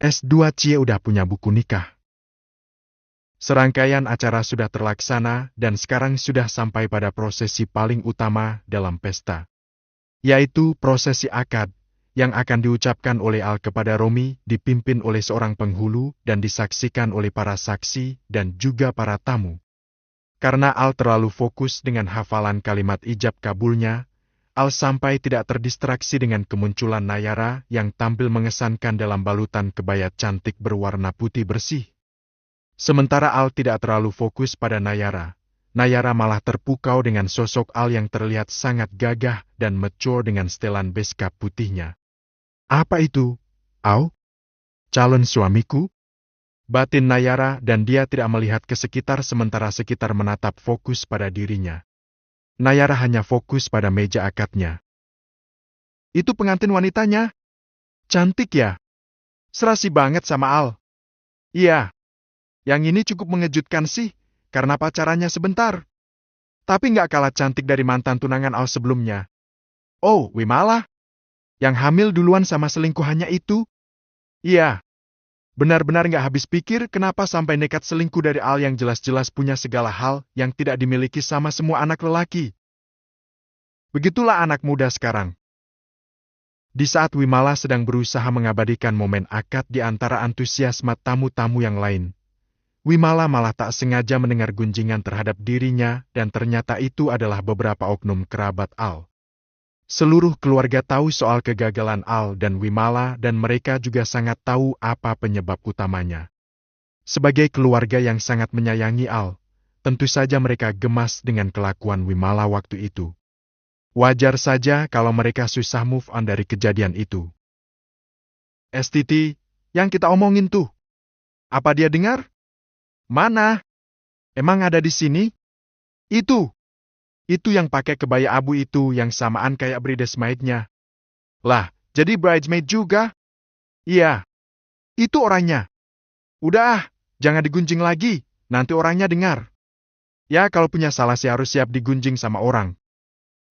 S2 Cie udah punya buku nikah. Serangkaian acara sudah terlaksana dan sekarang sudah sampai pada prosesi paling utama dalam pesta, yaitu prosesi akad, yang akan diucapkan oleh Al kepada Romi, dipimpin oleh seorang penghulu dan disaksikan oleh para saksi dan juga para tamu. Karena Al terlalu fokus dengan hafalan kalimat ijab kabulnya, Al sampai tidak terdistraksi dengan kemunculan Nayara yang tampil mengesankan dalam balutan kebaya cantik berwarna putih bersih. Sementara Al tidak terlalu fokus pada Nayara, Nayara malah terpukau dengan sosok Al yang terlihat sangat gagah dan mature dengan setelan beskap putihnya. Apa itu, Au? Calon suamiku? Batin Nayara dan dia tidak melihat ke sekitar sementara sekitar menatap fokus pada dirinya. Nayara hanya fokus pada meja akadnya. Itu pengantin wanitanya? Cantik ya? Serasi banget sama Al. Iya. Yang ini cukup mengejutkan sih, karena pacarannya sebentar. Tapi nggak kalah cantik dari mantan tunangan Al sebelumnya. Oh, Wimala? Yang hamil duluan sama selingkuhannya itu? Iya. Benar-benar nggak habis pikir kenapa sampai nekat selingkuh dari Al yang jelas-jelas punya segala hal yang tidak dimiliki sama semua anak lelaki. Begitulah anak muda sekarang. Di saat Wimala sedang berusaha mengabadikan momen akad di antara antusiasme tamu-tamu yang lain, Wimala malah tak sengaja mendengar gunjingan terhadap dirinya dan ternyata itu adalah beberapa oknum kerabat Al. Seluruh keluarga tahu soal kegagalan Al dan Wimala dan mereka juga sangat tahu apa penyebab utamanya. Sebagai keluarga yang sangat menyayangi Al, tentu saja mereka gemas dengan kelakuan Wimala waktu itu. Wajar saja kalau mereka susah move on dari kejadian itu. STT, yang kita omongin tuh. Apa dia dengar? Mana? Emang ada di sini? Itu yang pakai kebaya abu itu yang samaan kayak bridesmaid-nya. Lah, jadi bridesmaid juga? Iya. Itu orangnya. Udah, jangan digunjing lagi, nanti orangnya dengar. Ya kalau punya salah sih harus siap digunjing sama orang.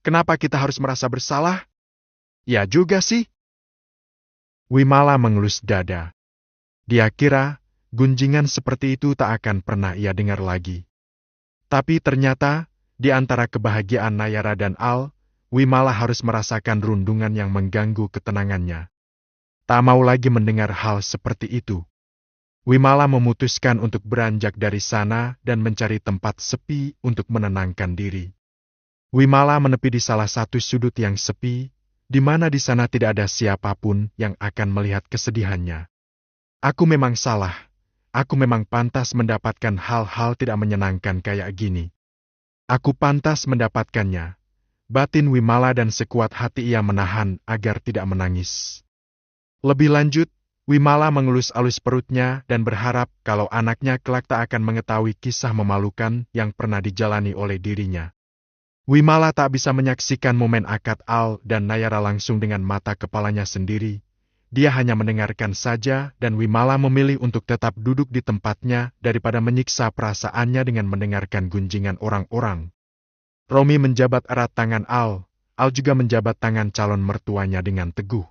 Kenapa kita harus merasa bersalah? Ya juga sih. Wimala mengelus dada. Dia kira gunjingan seperti itu tak akan pernah ia dengar lagi. Tapi ternyata, di antara kebahagiaan Nayara dan Al, Wimala harus merasakan rundungan yang mengganggu ketenangannya. Tak mau lagi mendengar hal seperti itu. Wimala memutuskan untuk beranjak dari sana dan mencari tempat sepi untuk menenangkan diri. Wimala menepi di salah satu sudut yang sepi, di mana di sana tidak ada siapapun yang akan melihat kesedihannya. Aku memang salah. Aku memang pantas mendapatkan hal-hal tidak menyenangkan kayak gini. Aku pantas mendapatkannya. Batin Wimala dan sekuat hati ia menahan agar tidak menangis. Lebih lanjut, Wimala mengelus-elus perutnya dan berharap kalau anaknya kelak tak akan mengetahui kisah memalukan yang pernah dijalani oleh dirinya. Wimala tak bisa menyaksikan momen akad Al dan Nayara langsung dengan mata kepalanya sendiri. Dia hanya mendengarkan saja dan Wimala memilih untuk tetap duduk di tempatnya daripada menyiksa perasaannya dengan mendengarkan gunjingan orang-orang. Romi menjabat erat tangan Al juga menjabat tangan calon mertuanya dengan teguh.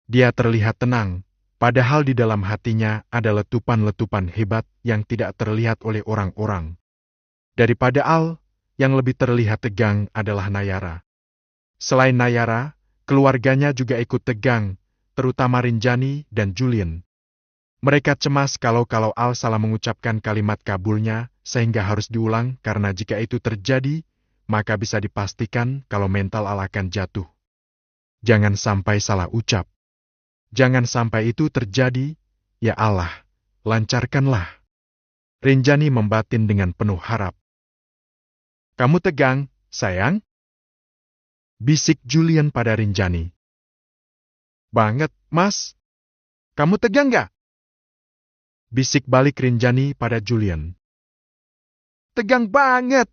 Dia terlihat tenang, padahal di dalam hatinya ada letupan-letupan hebat yang tidak terlihat oleh orang-orang. Daripada Al, yang lebih terlihat tegang adalah Nayara. Selain Nayara, keluarganya juga ikut tegang, terutama Rinjani dan Julian. Mereka cemas kalau Al salah mengucapkan kalimat kabulnya, sehingga harus diulang karena jika itu terjadi, maka bisa dipastikan kalau mental Al akan jatuh. Jangan sampai salah ucap. Jangan sampai itu terjadi, ya Allah, lancarkanlah. Rinjani membatin dengan penuh harap. Kamu tegang, sayang? Bisik Julian pada Rinjani. Banget, Mas. Kamu tegang gak? Bisik balik Rinjani pada Julian. Tegang banget.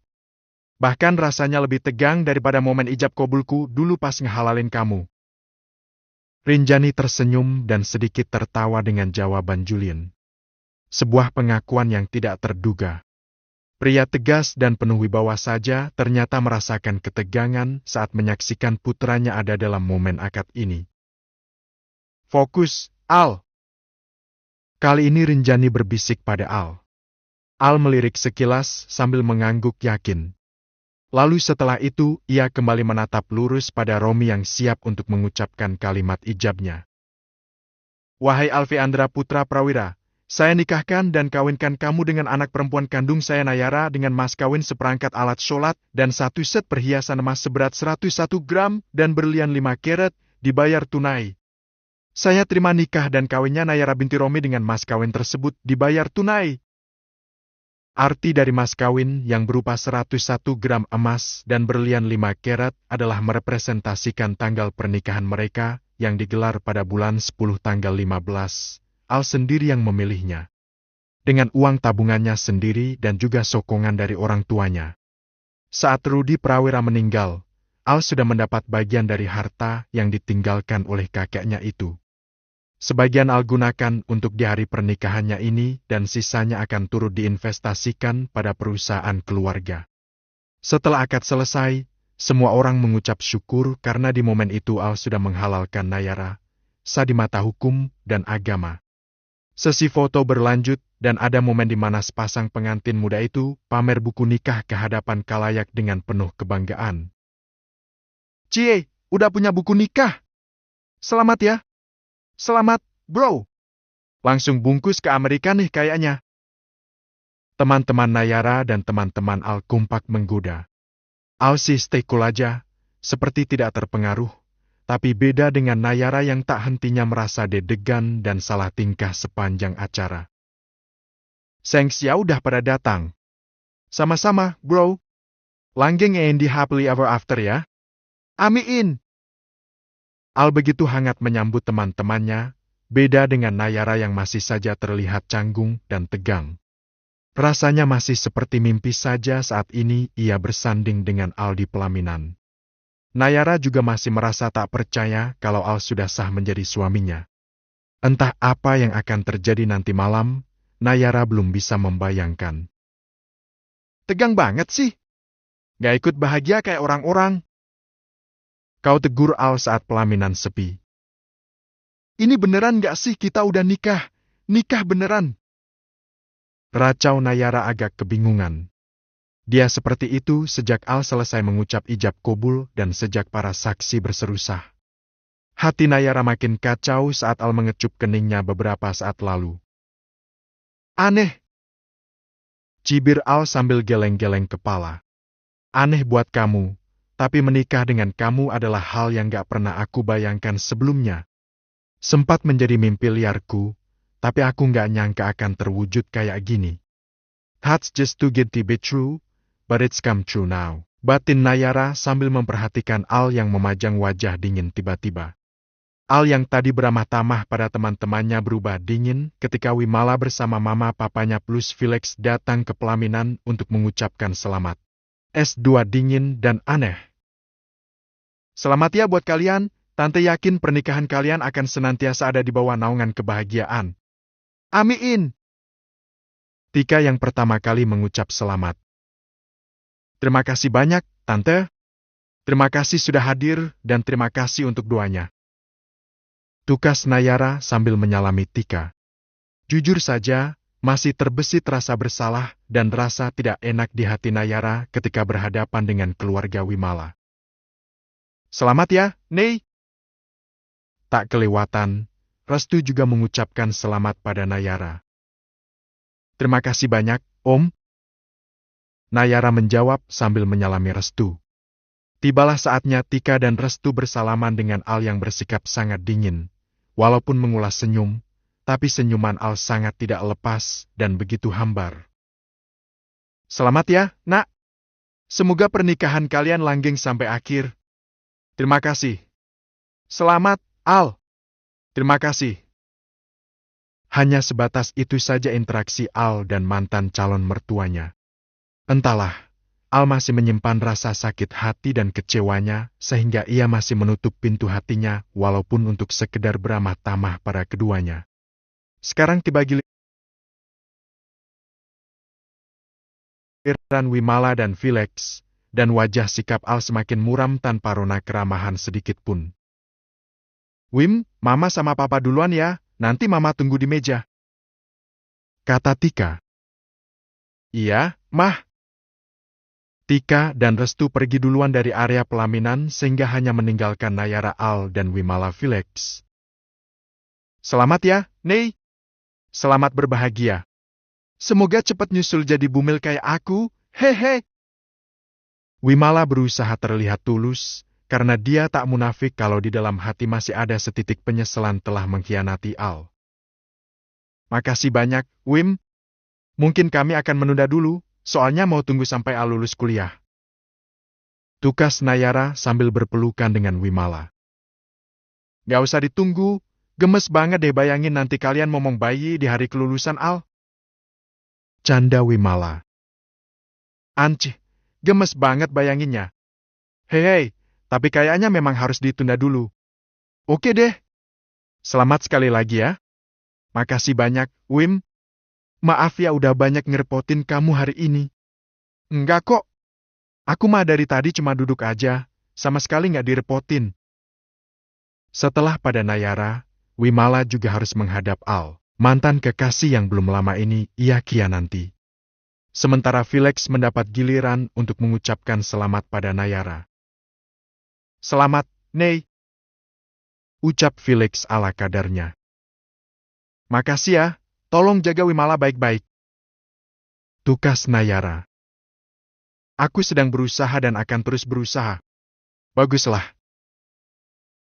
Bahkan rasanya lebih tegang daripada momen ijab kabulku dulu pas ngehalalin kamu. Rinjani tersenyum dan sedikit tertawa dengan jawaban Julian. Sebuah pengakuan yang tidak terduga. Pria tegas dan penuh wibawa saja ternyata merasakan ketegangan saat menyaksikan putranya ada dalam momen akad ini. Fokus, Al. Kali ini Rinjani berbisik pada Al. Al melirik sekilas sambil mengangguk yakin. Lalu setelah itu, ia kembali menatap lurus pada Romi yang siap untuk mengucapkan kalimat ijabnya. Wahai Alfi Andra Putra Prawira, saya nikahkan dan kawinkan kamu dengan anak perempuan kandung saya Nayara dengan mas kawin seperangkat alat sholat dan 1 set perhiasan emas seberat 101 gram dan berlian 5 karat, dibayar tunai. Saya terima nikah dan kawinnya Nayara binti Romi dengan mas kawin tersebut dibayar tunai. Arti dari mas kawin yang berupa 101 gram emas dan berlian 5 karat adalah merepresentasikan tanggal pernikahan mereka yang digelar pada bulan 10 tanggal 15. Al sendiri yang memilihnya. Dengan uang tabungannya sendiri dan juga sokongan dari orang tuanya. Saat Rudi Prawira meninggal, Al sudah mendapat bagian dari harta yang ditinggalkan oleh kakeknya itu. Sebagian Al gunakan untuk di hari pernikahannya ini dan sisanya akan turut diinvestasikan pada perusahaan keluarga. Setelah akad selesai, semua orang mengucap syukur karena di momen itu Al sudah menghalalkan Nayara, sah di mata hukum dan agama. Sesi foto berlanjut dan ada momen di mana sepasang pengantin muda itu pamer buku nikah ke hadapan khalayak dengan penuh kebanggaan. Cie, udah punya buku nikah? Selamat ya. Selamat, bro. Langsung bungkus ke Amerika nih kayaknya. Teman-teman Nayara dan teman-teman Al kompak menggoda. Al sih stay cool aja, seperti tidak terpengaruh, tapi beda dengan Nayara yang tak hentinya merasa deg-degan dan salah tingkah sepanjang acara. Thanks ya udah pada datang. Sama-sama, bro. Langgeng and happily ever after ya. Amin. Al begitu hangat menyambut teman-temannya, beda dengan Nayara yang masih saja terlihat canggung dan tegang. Rasanya masih seperti mimpi saja saat ini ia bersanding dengan Al di pelaminan. Nayara juga masih merasa tak percaya kalau Al sudah sah menjadi suaminya. Entah apa yang akan terjadi nanti malam, Nayara belum bisa membayangkan. Tegang banget sih. Gak ikut bahagia kayak orang-orang. Kau tegur Al saat pelaminan sepi. Ini beneran gak sih kita udah nikah? Nikah beneran? Racau Nayara agak kebingungan. Dia seperti itu sejak Al selesai mengucap ijab kabul dan sejak para saksi berseru sah. Hati Nayara makin kacau saat Al mengecup keningnya beberapa saat lalu. Aneh. Cibir Al sambil geleng-geleng kepala. Aneh buat kamu. Tapi menikah dengan kamu adalah hal yang gak pernah aku bayangkan sebelumnya. Sempat menjadi mimpi liarku, tapi aku gak nyangka akan terwujud kayak gini. That's just too good to be true, but it's come true now. Batin Nayara sambil memperhatikan Al yang memajang wajah dingin tiba-tiba. Al yang tadi beramah tamah pada teman-temannya berubah dingin ketika Wimala bersama mama papanya plus Felix datang ke pelaminan untuk mengucapkan selamat. S2 dingin dan aneh. Selamat ya buat kalian, Tante yakin pernikahan kalian akan senantiasa ada di bawah naungan kebahagiaan. Amin. Tika yang pertama kali mengucap selamat. Terima kasih banyak, Tante. Terima kasih sudah hadir dan terima kasih untuk doanya. Tukas Nayara sambil menyalami Tika. Jujur saja, masih terbesit rasa bersalah dan rasa tidak enak di hati Nayara ketika berhadapan dengan keluarga Wimala. Selamat ya, Nei. Tak kelewatan, Restu juga mengucapkan selamat pada Nayara. Terima kasih banyak, Om. Nayara menjawab sambil menyalami Restu. Tibalah saatnya Tika dan Restu bersalaman dengan Al yang bersikap sangat dingin. Walaupun mengulas senyum, tapi senyuman Al sangat tidak lepas dan begitu hambar. Selamat ya, Nak. Semoga pernikahan kalian langgeng sampai akhir. Terima kasih. Selamat, Al. Terima kasih. Hanya sebatas itu saja interaksi Al dan mantan calon mertuanya. Entahlah, Al masih menyimpan rasa sakit hati dan kecewanya sehingga ia masih menutup pintu hatinya walaupun untuk sekedar beramah tamah pada keduanya. Sekarang tiba giliran Wimala dan Felix, dan wajah sikap Al semakin muram tanpa rona keramahan sedikit pun. Wim, Mama sama Papa duluan ya, nanti Mama tunggu di meja. kata Tika. Iya, Mah. Tika dan Restu pergi duluan dari area pelaminan sehingga hanya meninggalkan Nayara, Al, dan Wimala Felix. Selamat ya, Nei. Selamat berbahagia. Semoga cepat nyusul jadi bumil kayak aku, hehe. Wimala berusaha terlihat tulus, karena dia tak munafik kalau di dalam hati masih ada setitik penyesalan telah mengkhianati Al. Makasih banyak, Wim. Mungkin kami akan menunda dulu, soalnya mau tunggu sampai Al lulus kuliah. Tukas Nayara sambil berpelukan dengan Wimala. Gak usah ditunggu, gemes banget deh bayangin nanti kalian momong bayi di hari kelulusan Al. Canda Wimala. Ancih, gemes banget bayanginnya. Hei, tapi kayaknya memang harus ditunda dulu. Oke deh. Selamat sekali lagi ya. Makasih banyak, Wim. Maaf ya udah banyak ngerepotin kamu hari ini. Enggak kok. Aku mah dari tadi cuma duduk aja, sama sekali nggak direpotin. Setelah pada Nayara, Wimala juga harus menghadap Al, mantan kekasih yang belum lama ini ia khianati. Sementara Felix mendapat giliran untuk mengucapkan selamat pada Nayara. Selamat, Nei. Ucap Felix ala kadarnya. Makasih ya, tolong jaga Wimala baik-baik. Tukas Nayara. Aku sedang berusaha dan akan terus berusaha. Baguslah.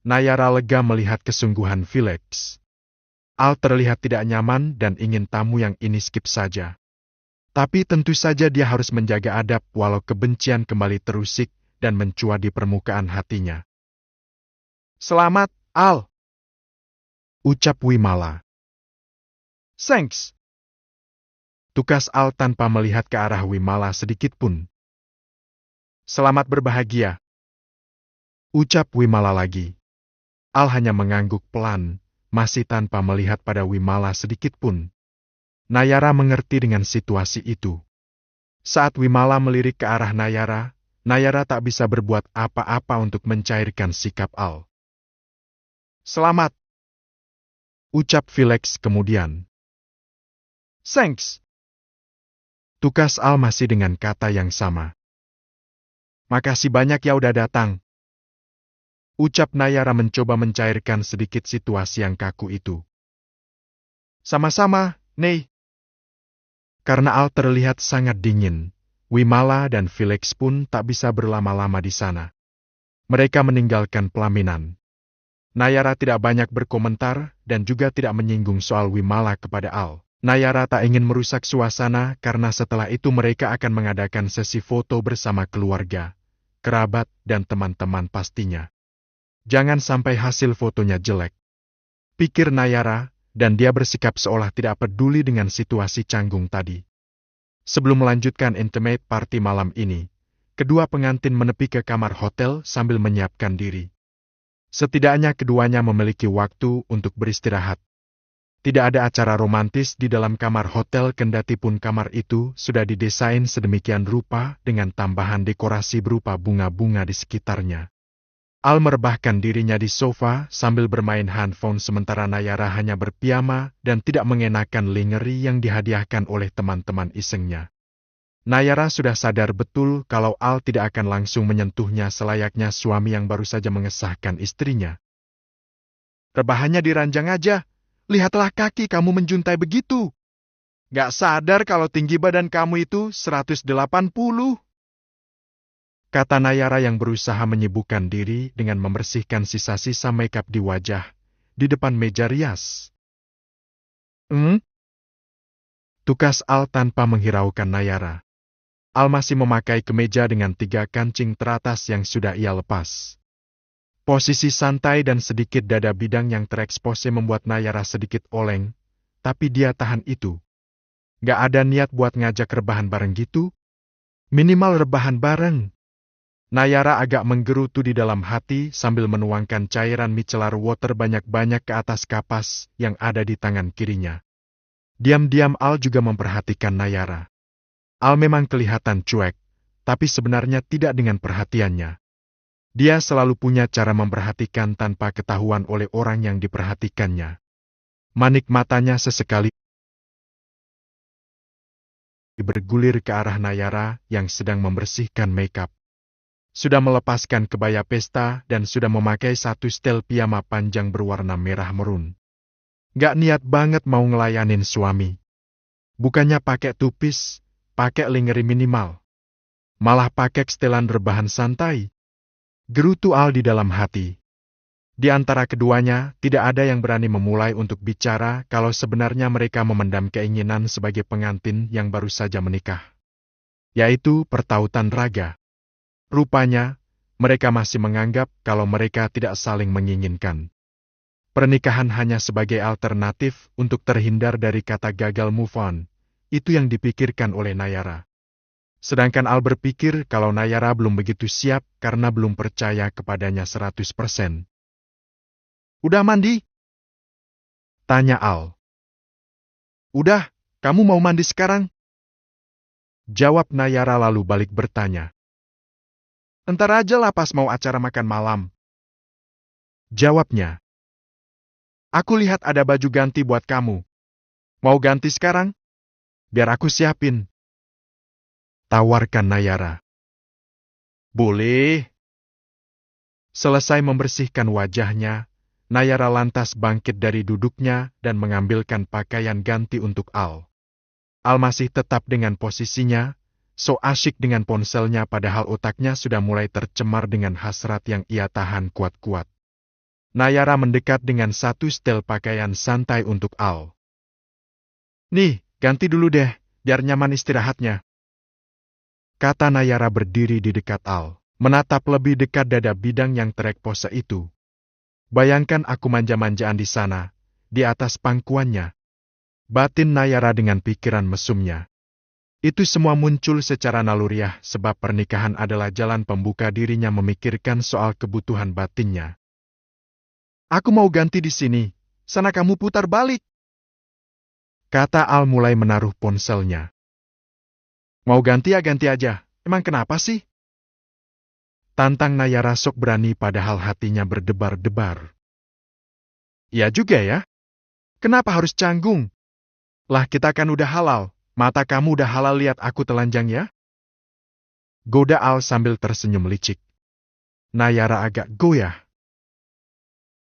Nayara lega melihat kesungguhan Felix. Al terlihat tidak nyaman dan ingin tamu yang ini skip saja. Tapi tentu saja dia harus menjaga adab walau kebencian kembali terusik dan mencuat di permukaan hatinya. Selamat, Al. Ucap Wimala. Thanks. Tukas Al tanpa melihat ke arah Wimala sedikit pun. Selamat berbahagia. Ucap Wimala lagi. Al hanya mengangguk pelan, masih tanpa melihat pada Wimala sedikit pun. Nayara mengerti dengan situasi itu. Saat Wimala melirik ke arah Nayara, Nayara tak bisa berbuat apa-apa untuk mencairkan sikap Al. Selamat. Ucap Felix kemudian. Thanks. Tukas Al masih dengan kata yang sama. Makasih banyak ya udah datang. Ucap Nayara mencoba mencairkan sedikit situasi yang kaku itu. Sama-sama, Nei. Karena Al terlihat sangat dingin, Wimala dan Felix pun tak bisa berlama-lama di sana. Mereka meninggalkan pelaminan. Nayara tidak banyak berkomentar dan juga tidak menyinggung soal Wimala kepada Al. Nayara tak ingin merusak suasana karena setelah itu mereka akan mengadakan sesi foto bersama keluarga, kerabat, dan teman-teman pastinya. Jangan sampai hasil fotonya jelek. Pikir Nayara, dan dia bersikap seolah tidak peduli dengan situasi canggung tadi. Sebelum melanjutkan intimate party malam ini, kedua pengantin menepi ke kamar hotel sambil menyiapkan diri. Setidaknya keduanya memiliki waktu untuk beristirahat. Tidak ada acara romantis di dalam kamar hotel kendati pun kamar itu sudah didesain sedemikian rupa dengan tambahan dekorasi berupa bunga-bunga di sekitarnya. Al merebahkan dirinya di sofa sambil bermain handphone sementara Nayara hanya berpiyama dan tidak mengenakan lingerie yang dihadiahkan oleh teman-teman isengnya. Nayara sudah sadar betul kalau Al tidak akan langsung menyentuhnya selayaknya suami yang baru saja mengesahkan istrinya. Rebahannya diranjang aja. Lihatlah kaki kamu menjuntai begitu. Gak sadar kalau tinggi badan kamu itu 180. Kata Nayara yang berusaha menyibukkan diri dengan membersihkan sisa-sisa makeup di wajah, di depan meja rias. Tukas Al tanpa menghiraukan Nayara. Al masih memakai kemeja dengan 3 kancing teratas yang sudah ia lepas. Posisi santai dan sedikit dada bidang yang terekspose membuat Nayara sedikit oleng, tapi dia tahan itu. Gak ada niat buat ngajak rebahan bareng gitu. Minimal rebahan bareng. Nayara agak menggerutu di dalam hati sambil menuangkan cairan micellar water banyak-banyak ke atas kapas yang ada di tangan kirinya. Diam-diam Al juga memperhatikan Nayara. Al memang kelihatan cuek, tapi sebenarnya tidak dengan perhatiannya. Dia selalu punya cara memperhatikan tanpa ketahuan oleh orang yang diperhatikannya. Manik matanya sesekali bergulir ke arah Nayara yang sedang membersihkan makeup. Sudah melepaskan kebaya pesta dan sudah memakai satu setel piyama panjang berwarna merah merun. Gak niat banget mau ngelayanin suami. Bukannya pakai tupis, pakai lingerie minimal. Malah pakai setelan rebahan santai. Gerutu Al di dalam hati. Di antara keduanya, tidak ada yang berani memulai untuk bicara kalau sebenarnya mereka memendam keinginan sebagai pengantin yang baru saja menikah. Yaitu pertautan raga. Rupanya, mereka masih menganggap kalau mereka tidak saling menginginkan. Pernikahan hanya sebagai alternatif untuk terhindar dari kata gagal move on. Itu yang dipikirkan oleh Nayara. Sedangkan Al berpikir kalau Nayara belum begitu siap karena belum percaya kepadanya 100%. Udah mandi? Tanya Al. Udah, kamu mau mandi sekarang? Jawab Nayara lalu balik bertanya. Entar aja lah pas mau acara makan malam. Jawabnya. Aku lihat ada baju ganti buat kamu. Mau ganti sekarang? Biar aku siapin. Tawarkan Nayara. Boleh. Selesai membersihkan wajahnya, Nayara lantas bangkit dari duduknya dan mengambilkan pakaian ganti untuk Al. Al masih tetap dengan posisinya, so asyik dengan ponselnya padahal otaknya sudah mulai tercemar dengan hasrat yang ia tahan kuat-kuat. Nayara mendekat dengan satu setel pakaian santai untuk Al. Nih, ganti dulu deh, biar nyaman istirahatnya. Kata Nayara berdiri di dekat Al, menatap lebih dekat dada bidang yang terek pose itu. Bayangkan aku manja-manjaan di sana, di atas pangkuannya. Batin Nayara dengan pikiran mesumnya. Itu semua muncul secara naluriah sebab pernikahan adalah jalan pembuka dirinya memikirkan soal kebutuhan batinnya. Aku mau ganti di sini, sana kamu putar balik. Kata Al mulai menaruh ponselnya. Mau ganti ya ganti aja, emang kenapa sih? Tantang Nayara sok berani padahal hatinya berdebar-debar. Iya juga ya. Kenapa harus canggung? Lah kita kan udah halal, mata kamu udah halal lihat aku telanjang ya? Goda Al sambil tersenyum licik. Nayara agak goyah.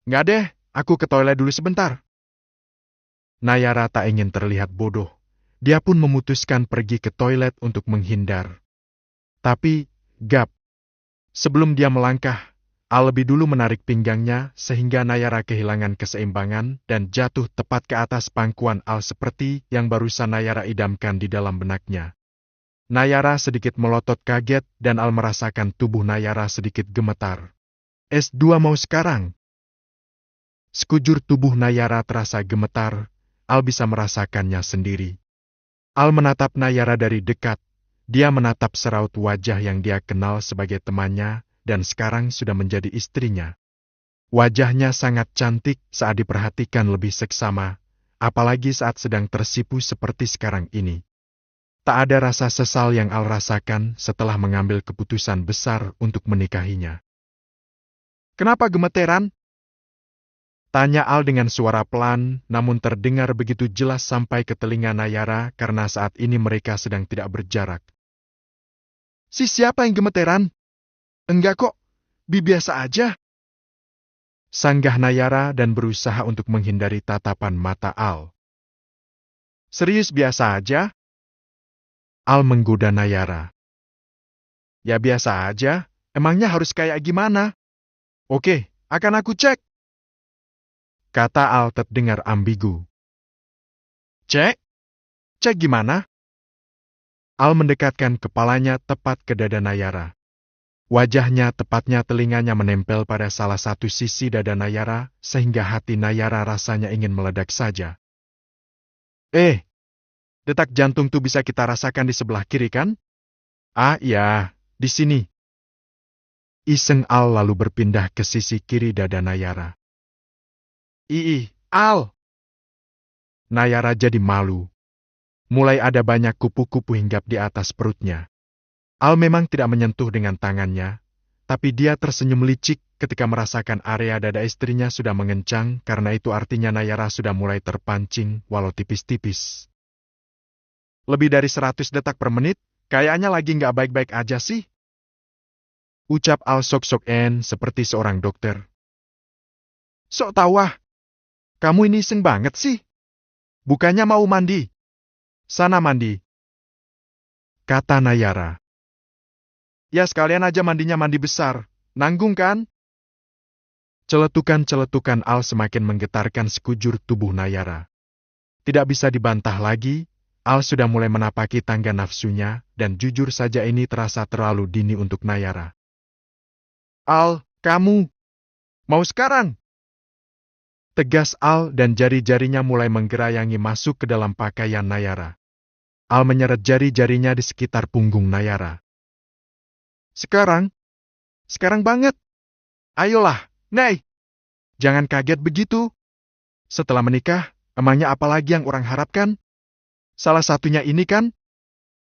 Nggak deh, aku ke toilet dulu sebentar. Nayara tak ingin terlihat bodoh. Dia pun memutuskan pergi ke toilet untuk menghindar. Tapi, gap. Sebelum dia melangkah, Al lebih dulu menarik pinggangnya sehingga Nayara kehilangan keseimbangan dan jatuh tepat ke atas pangkuan Al seperti yang barusan Nayara idamkan di dalam benaknya. Nayara sedikit melotot kaget dan Al merasakan tubuh Nayara sedikit gemetar. S2 mau sekarang? Sekujur tubuh Nayara terasa gemetar, Al bisa merasakannya sendiri. Al menatap Nayara dari dekat. Dia menatap seraut wajah yang dia kenal sebagai temannya dan sekarang sudah menjadi istrinya. Wajahnya sangat cantik saat diperhatikan lebih seksama, apalagi saat sedang tersipu seperti sekarang ini. Tak ada rasa sesal yang Al rasakan setelah mengambil keputusan besar untuk menikahinya. Kenapa gemeteran? Tanya Al dengan suara pelan, namun terdengar begitu jelas sampai ke telinga Nayara karena saat ini mereka sedang tidak berjarak. Si siapa yang gemeteran? Enggak kok, biasa aja. Sanggah Nayara dan berusaha untuk menghindari tatapan mata Al. Serius biasa aja? Al menggoda Nayara. Ya biasa aja, emangnya harus kayak gimana? Oke, akan aku cek. Kata Al terdengar ambigu. Cek? Cek gimana? Al mendekatkan kepalanya tepat ke dada Nayara. Wajahnya tepatnya telinganya menempel pada salah satu sisi dada Nayara, sehingga hati Nayara rasanya ingin meledak saja. Detak jantung tuh bisa kita rasakan di sebelah kiri kan? Ah iya, di sini. Iseng Al lalu berpindah ke sisi kiri dada Nayara. Al! Nayara jadi malu. Mulai ada banyak kupu-kupu hinggap di atas perutnya. Al memang tidak menyentuh dengan tangannya, tapi dia tersenyum licik ketika merasakan area dada istrinya sudah mengencang karena itu artinya Nayara sudah mulai terpancing walau tipis-tipis. Lebih dari 100 detak per menit, kayaknya lagi nggak baik-baik aja sih. Ucap Al sok-sok seperti seorang dokter. Sok tahu ah, kamu ini iseng banget sih. Bukannya mau mandi? Sana mandi, kata Nayara. Ya sekalian aja mandinya mandi besar, nanggung kan? Celetukan-celetukan Al semakin menggetarkan sekujur tubuh Nayara. Tidak bisa dibantah lagi, Al sudah mulai menapaki tangga nafsunya, dan jujur saja ini terasa terlalu dini untuk Nayara. Al, kamu mau sekarang? Tegas Al dan jari-jarinya mulai menggerayangi masuk ke dalam pakaian Nayara. Al menyeret jari-jarinya di sekitar punggung Nayara. Sekarang? Sekarang banget. Ayolah, Nay. Jangan kaget begitu. Setelah menikah, emangnya apa lagi yang orang harapkan? Salah satunya ini kan?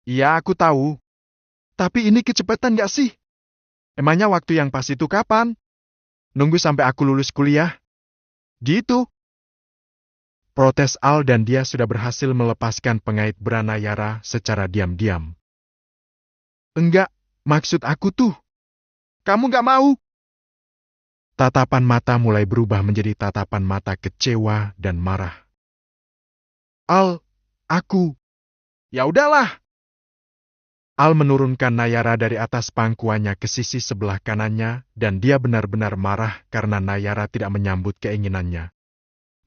Iya, aku tahu. Tapi ini kecepatan gak sih? Emangnya waktu yang pas itu kapan? Nunggu sampai aku lulus kuliah? Gitu. Protes Al dan dia sudah berhasil melepaskan pengait bra Nayara secara diam-diam. Enggak, maksud aku tuh. Kamu gak mau? Tatapan mata mulai berubah menjadi tatapan mata kecewa dan marah. Al, aku. Ya udahlah. Al menurunkan Nayara dari atas pangkuannya ke sisi sebelah kanannya dan dia benar-benar marah karena Nayara tidak menyambut keinginannya.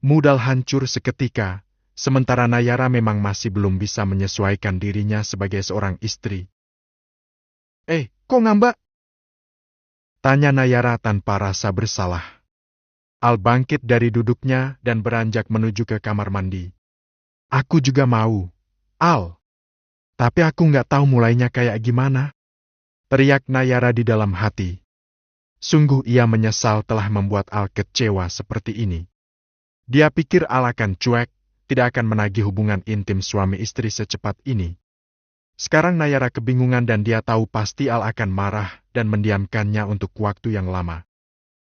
Modal hancur seketika, sementara Nayara memang masih belum bisa menyesuaikan dirinya sebagai seorang istri. Kok ngambak? Tanya Nayara tanpa rasa bersalah. Al bangkit dari duduknya dan beranjak menuju ke kamar mandi. Aku juga mau, Al. Tapi aku nggak tahu mulainya kayak gimana. Teriak Nayara di dalam hati. Sungguh ia menyesal telah membuat Al kecewa seperti ini. Dia pikir Al akan cuek, tidak akan menagih hubungan intim suami istri secepat ini. Sekarang Nayara kebingungan dan dia tahu pasti Al akan marah dan mendiamkannya untuk waktu yang lama.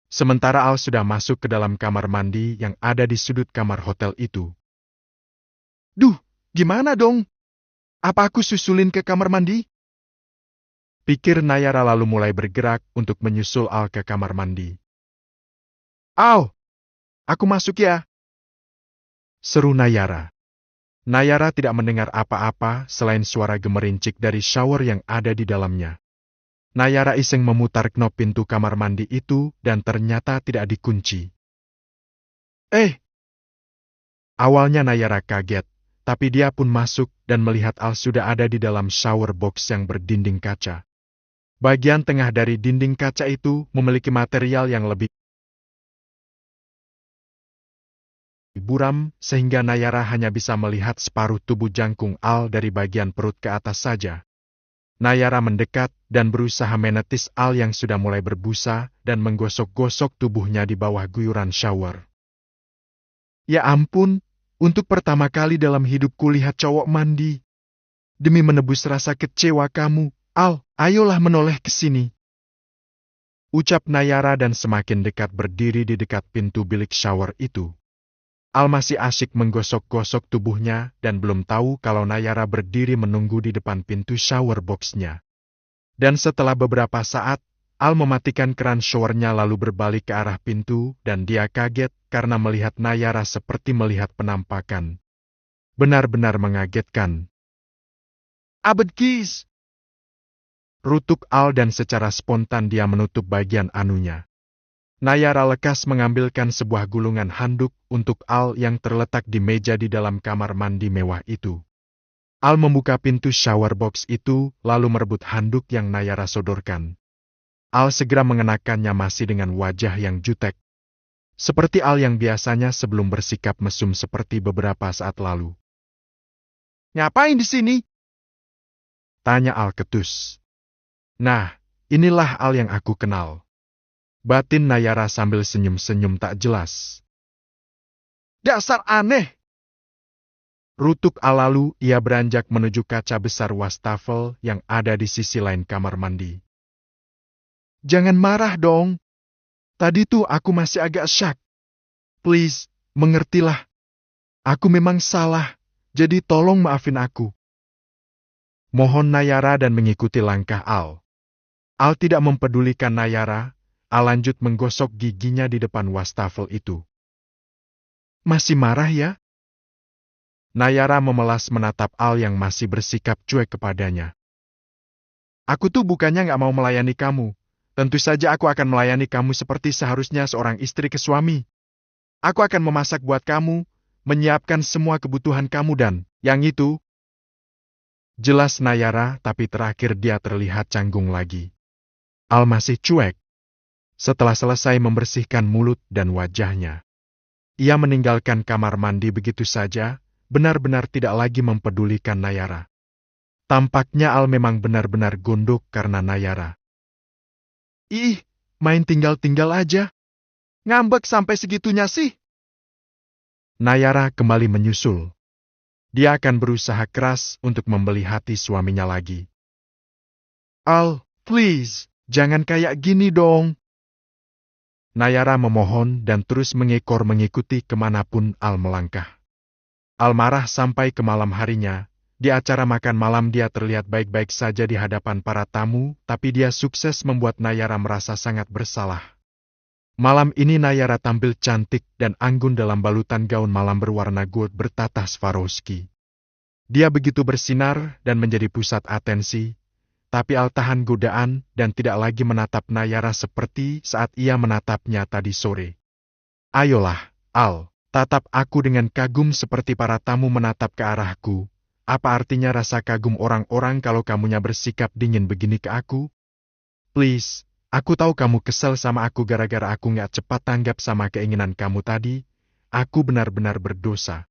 Sementara Al sudah masuk ke dalam kamar mandi yang ada di sudut kamar hotel itu. Duh, gimana dong? Apa aku susulin ke kamar mandi? Pikir Nayara lalu mulai bergerak untuk menyusul Al ke kamar mandi. Al, aku masuk ya. Seru Nayara. Nayara tidak mendengar apa-apa selain suara gemerincik dari shower yang ada di dalamnya. Nayara iseng memutar knop pintu kamar mandi itu dan ternyata tidak dikunci. Awalnya Nayara kaget, tapi dia pun masuk dan melihat Al sudah ada di dalam shower box yang berdinding kaca. Bagian tengah dari dinding kaca itu memiliki material yang lebih buram, sehingga Nayara hanya bisa melihat separuh tubuh jangkung Al dari bagian perut ke atas saja. Nayara mendekat dan berusaha menetis Al yang sudah mulai berbusa dan menggosok-gosok tubuhnya di bawah guyuran shower. Ya ampun, untuk pertama kali dalam hidupku lihat cowok mandi. Demi menebus rasa kecewa kamu, Al, ayolah menoleh ke sini. Ucap Nayara dan semakin dekat berdiri di dekat pintu bilik shower itu. Al masih asyik menggosok-gosok tubuhnya dan belum tahu kalau Nayara berdiri menunggu di depan pintu shower box-nya. Dan setelah beberapa saat, Al mematikan keran showernya lalu berbalik ke arah pintu dan dia kaget karena melihat Nayara seperti melihat penampakan. Benar-benar mengagetkan. Abedkis! Rutuk Al dan secara spontan dia menutup bagian anunya. Nayara lekas mengambilkan sebuah gulungan handuk untuk Al yang terletak di meja di dalam kamar mandi mewah itu. Al membuka pintu shower box itu lalu merebut handuk yang Nayara sodorkan. Al segera mengenakannya masih dengan wajah yang jutek. Seperti Al yang biasanya sebelum bersikap mesum seperti beberapa saat lalu. Ngapain di sini? Tanya Al ketus. Nah, inilah Al yang aku kenal. Batin Nayara sambil senyum-senyum tak jelas. Dasar aneh! Rutuk Al lalu ia beranjak menuju kaca besar wastafel yang ada di sisi lain kamar mandi. Jangan marah dong. Tadi tuh aku masih agak syak. Please, mengertilah. Aku memang salah, jadi tolong maafin aku. Mohon Nayara dan mengikuti langkah Al. Al tidak mempedulikan Nayara, Al lanjut menggosok giginya di depan wastafel itu. Masih marah ya? Nayara memelas menatap Al yang masih bersikap cuek kepadanya. Aku tuh bukannya nggak mau melayani kamu. Tentu saja aku akan melayani kamu seperti seharusnya seorang istri ke suami. Aku akan memasak buat kamu, menyiapkan semua kebutuhan kamu dan, yang itu. Jelas Nayara, tapi terakhir dia terlihat canggung lagi. Al masih cuek. Setelah selesai membersihkan mulut dan wajahnya, ia meninggalkan kamar mandi begitu saja, benar-benar tidak lagi mempedulikan Nayara. Tampaknya Al memang benar-benar gondok karena Nayara. Ih, main tinggal-tinggal aja. Ngambek sampai segitunya sih. Nayara kembali menyusul. Dia akan berusaha keras untuk membeli hati suaminya lagi. Al, please, jangan kayak gini dong. Nayara memohon dan terus mengekor mengikuti kemanapun Al melangkah. Al marah sampai ke malam harinya. Di acara makan malam dia terlihat baik-baik saja di hadapan para tamu, tapi dia sukses membuat Nayara merasa sangat bersalah. Malam ini Nayara tampil cantik dan anggun dalam balutan gaun malam berwarna gold bertata Swarovski. Dia begitu bersinar dan menjadi pusat atensi, tapi Al tahan godaan dan tidak lagi menatap Nayara seperti saat ia menatapnya tadi sore. Ayolah, Al, tatap aku dengan kagum seperti para tamu menatap ke arahku. Apa artinya rasa kagum orang-orang kalau kamunya bersikap dingin begini ke aku? Please, aku tahu kamu kesel sama aku gara-gara aku nggak cepat tanggap sama keinginan kamu tadi. Aku benar-benar berdosa.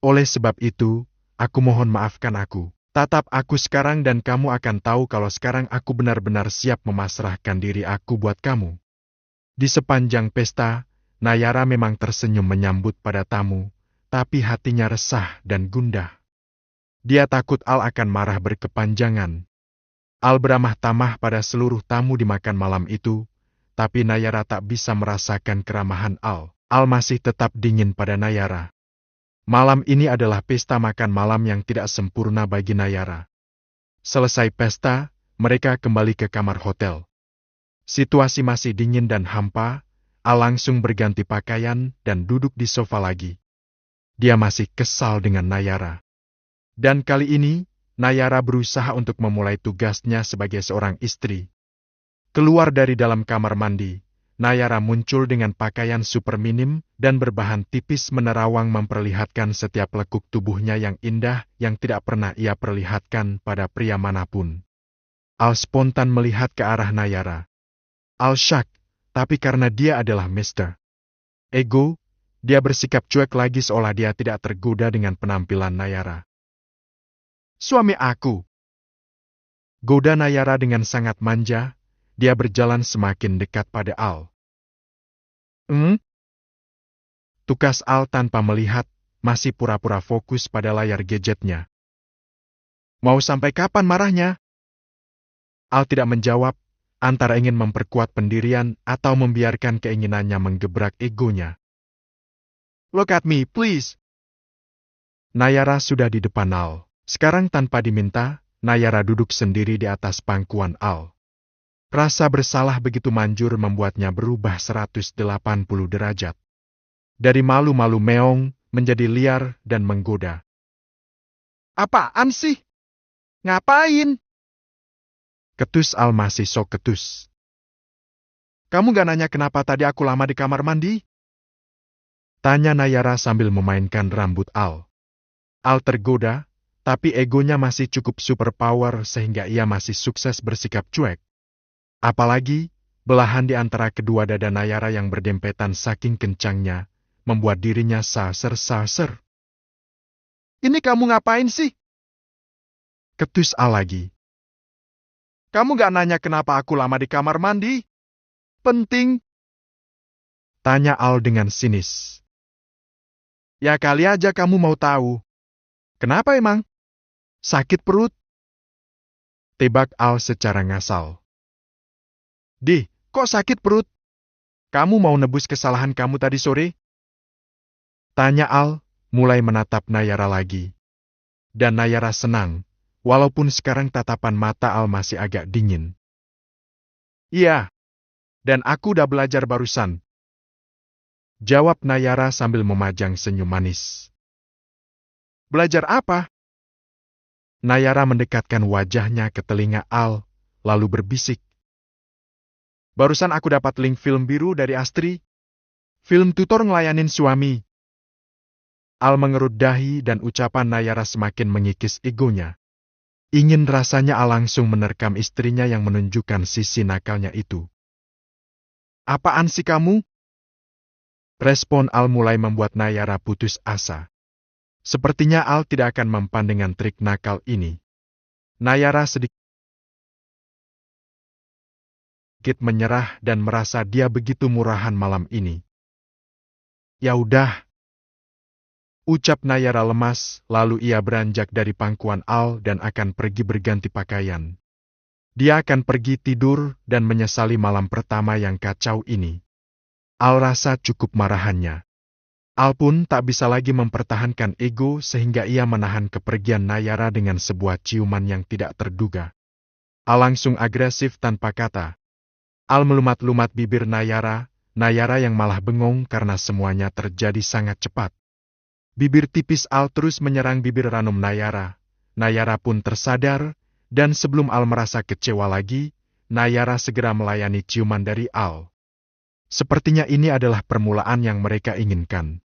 Oleh sebab itu, aku mohon maafkan aku. Tatap aku sekarang dan kamu akan tahu kalau sekarang aku benar-benar siap memasrahkan diri aku buat kamu. Di sepanjang pesta, Nayara memang tersenyum menyambut pada tamu, tapi hatinya resah dan gundah. Dia takut Al akan marah berkepanjangan. Al beramah tamah pada seluruh tamu di makan malam itu, tapi Nayara tak bisa merasakan keramahan Al. Al masih tetap dingin pada Nayara. Malam ini adalah pesta makan malam yang tidak sempurna bagi Nayara. Selesai pesta, mereka kembali ke kamar hotel. Situasi masih dingin dan hampa, Al langsung berganti pakaian dan duduk di sofa lagi. Dia masih kesal dengan Nayara. Dan kali ini, Nayara berusaha untuk memulai tugasnya sebagai seorang istri. Keluar dari dalam kamar mandi, Nayara muncul dengan pakaian super minim dan berbahan tipis menerawang memperlihatkan setiap lekuk tubuhnya yang indah yang tidak pernah ia perlihatkan pada pria manapun. Al spontan melihat ke arah Nayara. Al syak, tapi karena dia adalah Mr. Ego, dia bersikap cuek lagi seolah dia tidak tergoda dengan penampilan Nayara. Suami aku. Goda Nayara dengan sangat manja, dia berjalan semakin dekat pada Al. Tukas Al tanpa melihat, masih pura-pura fokus pada layar gadgetnya. Mau sampai kapan marahnya? Al tidak menjawab, antara ingin memperkuat pendirian atau membiarkan keinginannya menggebrak egonya. Look at me, please. Nayara sudah di depan Al. Sekarang tanpa diminta, Nayara duduk sendiri di atas pangkuan Al. Rasa bersalah begitu manjur membuatnya berubah 180 derajat. Dari malu-malu meong, menjadi liar dan menggoda. Apaan sih? Ngapain? Ketus Al masih sok ketus. Kamu gak nanya kenapa tadi aku lama di kamar mandi? Tanya Nayara sambil memainkan rambut Al. Al tergoda, tapi egonya masih cukup superpower sehingga ia masih sukses bersikap cuek. Apalagi, belahan di antara kedua dada Nayara yang berdempetan saking kencangnya, membuat dirinya saser-saser. Ini kamu ngapain sih? Ketus Al lagi. Kamu gak nanya kenapa aku lama di kamar mandi? Penting? Tanya Al dengan sinis. Ya kali aja kamu mau tahu. Kenapa emang? Sakit perut? Tebak Al secara ngasal. Dih, kok sakit perut? Kamu mau nebus kesalahan kamu tadi sore? Tanya Al, mulai menatap Nayara lagi. Dan Nayara senang, walaupun sekarang tatapan mata Al masih agak dingin. Iya, dan aku udah belajar barusan, jawab Nayara sambil memajang senyum manis. Belajar apa? Nayara mendekatkan wajahnya ke telinga Al, lalu berbisik. Barusan aku dapat link film biru dari Astri. Film tutor ngelayanin suami. Al mengerut dahi dan ucapan Nayara semakin mengikis egonya. Ingin rasanya Al langsung menerkam istrinya yang menunjukkan sisi nakalnya itu. Apaan sih kamu? Respon Al mulai membuat Nayara putus asa. Sepertinya Al tidak akan mempan dengan trik nakal ini. Nayara sedikit menyerah dan merasa dia begitu murahan malam ini. Ya udah, ucap Nayara lemas, lalu ia beranjak dari pangkuan Al dan akan pergi berganti pakaian. Dia akan pergi tidur dan menyesali malam pertama yang kacau ini. Al rasa cukup marahannya. Al pun tak bisa lagi mempertahankan ego sehingga ia menahan kepergian Nayara dengan sebuah ciuman yang tidak terduga. Al langsung agresif tanpa kata. Al melumat-lumat bibir Nayara, Nayara yang malah bengong karena semuanya terjadi sangat cepat. Bibir tipis Al terus menyerang bibir ranum Nayara. Nayara pun tersadar, dan sebelum Al merasa kecewa lagi, Nayara segera melayani ciuman dari Al. Sepertinya ini adalah permulaan yang mereka inginkan.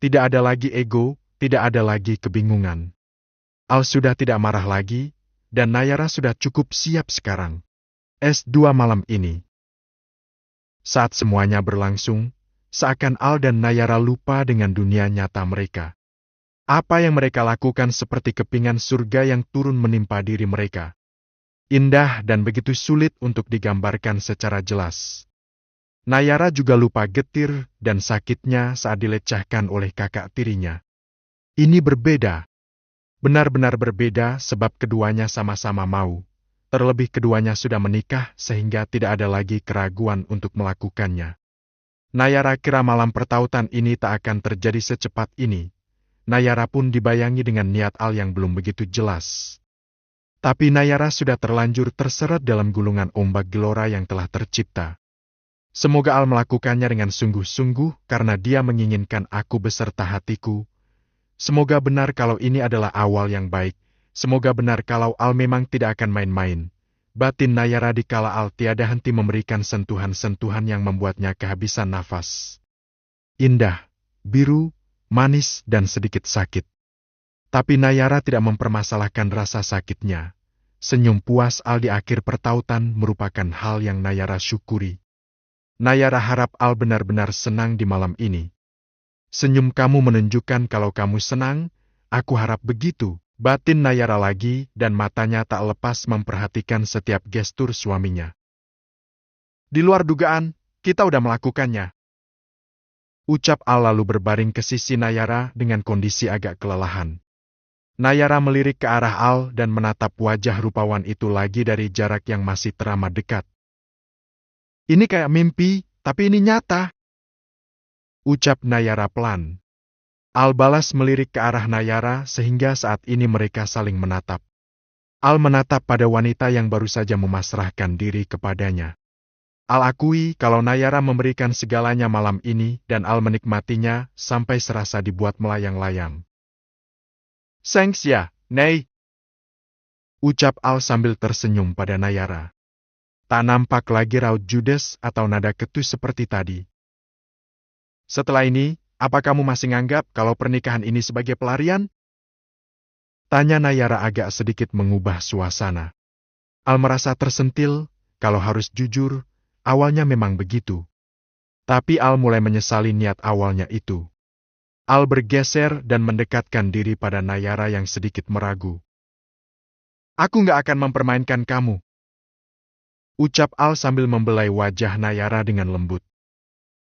Tidak ada lagi ego, tidak ada lagi kebingungan. Al sudah tidak marah lagi, dan Nayara sudah cukup siap sekarang. S2 malam ini. Saat semuanya berlangsung, seakan Al dan Nayara lupa dengan dunia nyata mereka. Apa yang mereka lakukan seperti kepingan surga yang turun menimpa diri mereka. Indah dan begitu sulit untuk digambarkan secara jelas. Nayara juga lupa getir dan sakitnya saat dilecehkan oleh kakak tirinya. Ini berbeda. Benar-benar berbeda sebab keduanya sama-sama mau. Terlebih keduanya sudah menikah sehingga tidak ada lagi keraguan untuk melakukannya. Nayara kira malam pertautan ini tak akan terjadi secepat ini. Nayara pun dibayangi dengan niat Al yang belum begitu jelas. Tapi Nayara sudah terlanjur terseret dalam gulungan ombak gelora yang telah tercipta. Semoga Al melakukannya dengan sungguh-sungguh karena dia menginginkan aku beserta hatiku. Semoga benar kalau ini adalah awal yang baik. Semoga benar kalau Al memang tidak akan main-main. Batin Nayara dikala Al tiada henti memberikan sentuhan-sentuhan yang membuatnya kehabisan nafas. Indah, biru, manis dan sedikit sakit. Tapi Nayara tidak mempermasalahkan rasa sakitnya. Senyum puas Al di akhir pertautan merupakan hal yang Nayara syukuri. Nayara harap Al benar-benar senang di malam ini. Senyum kamu menunjukkan kalau kamu senang, aku harap begitu, batin Nayara lagi dan matanya tak lepas memperhatikan setiap gestur suaminya. Di luar dugaan, kita udah melakukannya. Ucap Al lalu berbaring ke sisi Nayara dengan kondisi agak kelelahan. Nayara melirik ke arah Al dan menatap wajah rupawan itu lagi dari jarak yang masih teramat dekat. Ini kayak mimpi, tapi ini nyata. Ucap Nayara pelan. Al balas melirik ke arah Nayara sehingga saat ini mereka saling menatap. Al menatap pada wanita yang baru saja memasrahkan diri kepadanya. Al akui kalau Nayara memberikan segalanya malam ini dan Al menikmatinya sampai serasa dibuat melayang-layang. Thanks ya, Nay. Ucap Al sambil tersenyum pada Nayara. Tak nampak lagi raut judes atau nada ketus seperti tadi. Setelah ini, apa kamu masih nganggap kalau pernikahan ini sebagai pelarian? Tanya Nayara agak sedikit mengubah suasana. Al merasa tersentil, kalau harus jujur, awalnya memang begitu. Tapi Al mulai menyesali niat awalnya itu. Al bergeser dan mendekatkan diri pada Nayara yang sedikit meragu. Aku nggak akan mempermainkan kamu. Ucap Al sambil membelai wajah Nayara dengan lembut.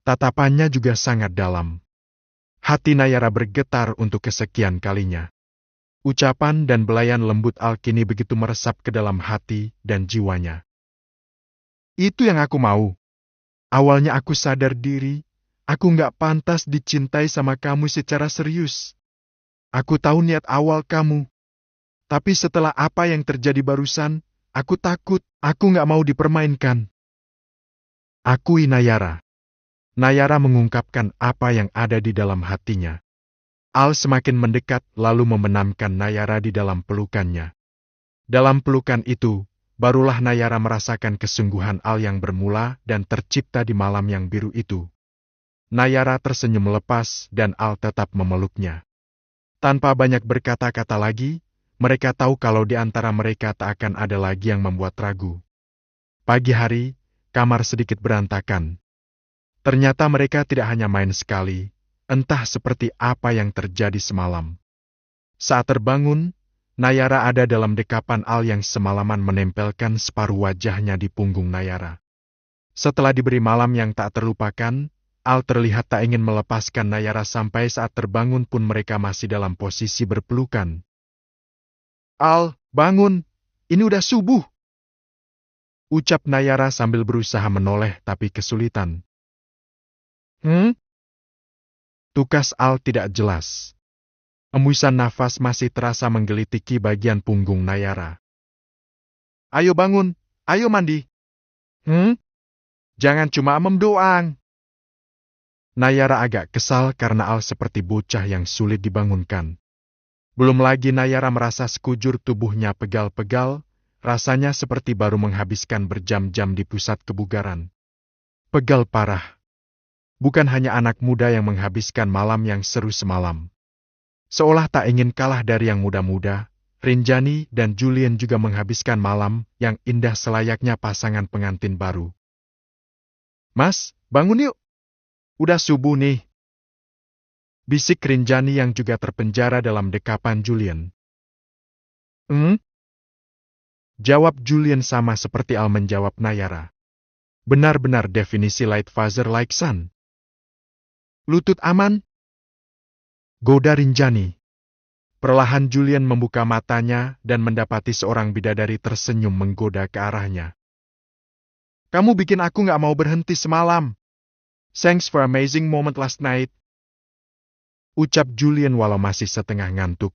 Tatapannya juga sangat dalam. Hati Nayara bergetar untuk kesekian kalinya. Ucapan dan belayan lembut Al kini begitu meresap ke dalam hati dan jiwanya. Itu yang aku mau. Awalnya aku sadar diri, aku nggak pantas dicintai sama kamu secara serius. Aku tahu niat awal kamu. Tapi setelah apa yang terjadi barusan, aku takut, aku nggak mau dipermainkan. Akui Nayara. Nayara mengungkapkan apa yang ada di dalam hatinya. Al semakin mendekat lalu membenamkan Nayara di dalam pelukannya. Dalam pelukan itu, barulah Nayara merasakan kesungguhan Al yang bermula dan tercipta di malam yang biru itu. Nayara tersenyum lepas dan Al tetap memeluknya. Tanpa banyak berkata-kata lagi, mereka tahu kalau di antara mereka tak akan ada lagi yang membuat ragu. Pagi hari, kamar sedikit berantakan. Ternyata mereka tidak hanya main sekali, entah seperti apa yang terjadi semalam. Saat terbangun, Nayara ada dalam dekapan Al yang semalaman menempelkan separuh wajahnya di punggung Nayara. Setelah diberi malam yang tak terlupakan, Al terlihat tak ingin melepaskan Nayara sampai saat terbangun pun mereka masih dalam posisi berpelukan. Al, bangun, ini udah subuh. Ucap Nayara sambil berusaha menoleh tapi kesulitan. Tukas Al tidak jelas. Embusan nafas masih terasa menggelitiki bagian punggung Nayara. Ayo bangun, ayo mandi. Jangan cuma doang. Nayara agak kesal karena Al seperti bocah yang sulit dibangunkan. Belum lagi Nayara merasa sekujur tubuhnya pegal-pegal, rasanya seperti baru menghabiskan berjam-jam di pusat kebugaran. Pegal parah. Bukan hanya anak muda yang menghabiskan malam yang seru semalam. Seolah tak ingin kalah dari yang muda-muda, Rinjani dan Julian juga menghabiskan malam yang indah selayaknya pasangan pengantin baru. Mas, bangun yuk. Udah subuh nih. Bisik Rinjani yang juga terpenjara dalam dekapan Julian. Jawab Julian sama seperti Al menjawab Nayara. Benar-benar definisi light father like son. Lutut aman? Goda Rinjani. Perlahan Julian membuka matanya dan mendapati seorang bidadari tersenyum menggoda ke arahnya. Kamu bikin aku nggak mau berhenti semalam. Thanks for amazing moment last night. Ucap Julian walau masih setengah ngantuk.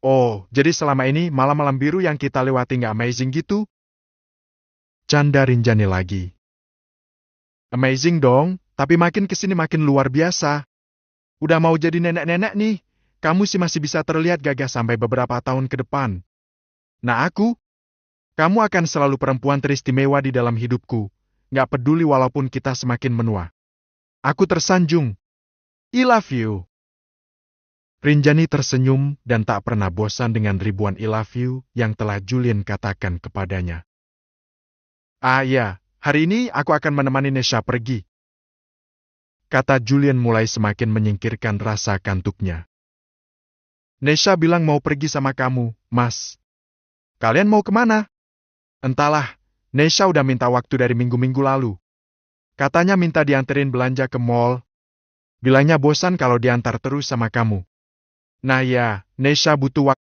Oh, jadi selama ini malam-malam biru yang kita lewati nggak amazing gitu? Canda Rinjani lagi. Amazing dong, tapi makin kesini makin luar biasa. Udah mau jadi nenek-nenek nih, kamu sih masih bisa terlihat gagah sampai beberapa tahun ke depan. Nah kamu akan selalu perempuan teristimewa di dalam hidupku. Nggak peduli walaupun kita semakin menua. Aku tersanjung. I love you. Rinjani tersenyum dan tak pernah bosan dengan ribuan I love you yang telah Julian katakan kepadanya. Ah iya, hari ini aku akan menemani Nesha pergi. Kata Julian mulai semakin menyingkirkan rasa kantuknya. Nesha bilang mau pergi sama kamu, Mas. Kalian mau kemana? Entahlah. Nesha udah minta waktu dari minggu-minggu lalu. Katanya minta dianterin belanja ke mall. Bilangnya bosan kalau diantar terus sama kamu. Nah ya, Nesha butuh waktu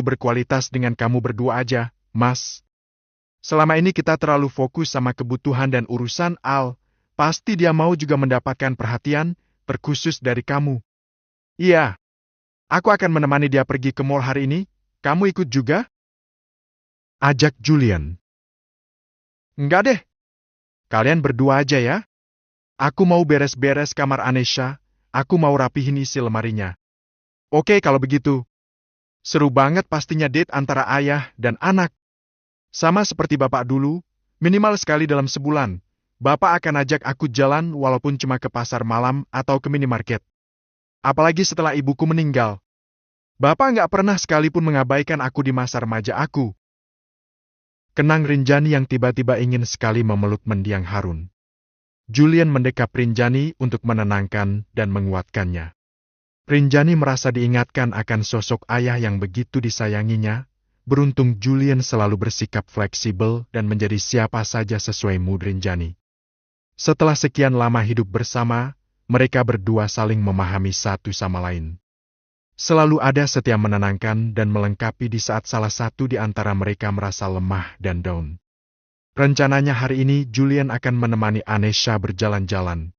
berkualitas dengan kamu berdua aja, Mas. Selama ini kita terlalu fokus sama kebutuhan dan urusan Al. Pasti dia mau juga mendapatkan perhatian, terkhusus dari kamu. Iya. Aku akan menemani dia pergi ke mall hari ini. Kamu ikut juga? Ajak Julian. Enggak deh. Kalian berdua aja ya. Aku mau beres-beres kamar Anesha. Aku mau rapihin isi lemarinya. Oke kalau begitu. Seru banget pastinya date antara ayah dan anak. Sama seperti bapak dulu, minimal sekali dalam sebulan. Bapak akan ajak aku jalan walaupun cuma ke pasar malam atau ke minimarket. Apalagi setelah ibuku meninggal. Bapak nggak pernah sekalipun mengabaikan aku di masa remaja aku. Kenang Rinjani yang tiba-tiba ingin sekali memeluk mendiang Harun. Julian mendekap Rinjani untuk menenangkan dan menguatkannya. Rinjani merasa diingatkan akan sosok ayah yang begitu disayanginya. Beruntung Julian selalu bersikap fleksibel dan menjadi siapa saja sesuai mood Rinjani. Setelah sekian lama hidup bersama, mereka berdua saling memahami satu sama lain. Selalu ada setia menenangkan dan melengkapi di saat salah satu di antara mereka merasa lemah dan down. Rencananya hari ini Julian akan menemani Anesha berjalan-jalan.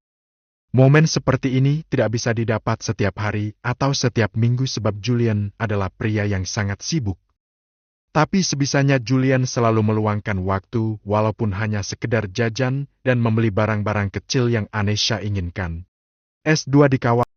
Momen seperti ini tidak bisa didapat setiap hari atau setiap minggu sebab Julian adalah pria yang sangat sibuk. Tapi sebisanya Julian selalu meluangkan waktu walaupun hanya sekedar jajan dan membeli barang-barang kecil yang Anesha inginkan. S2 di kawasan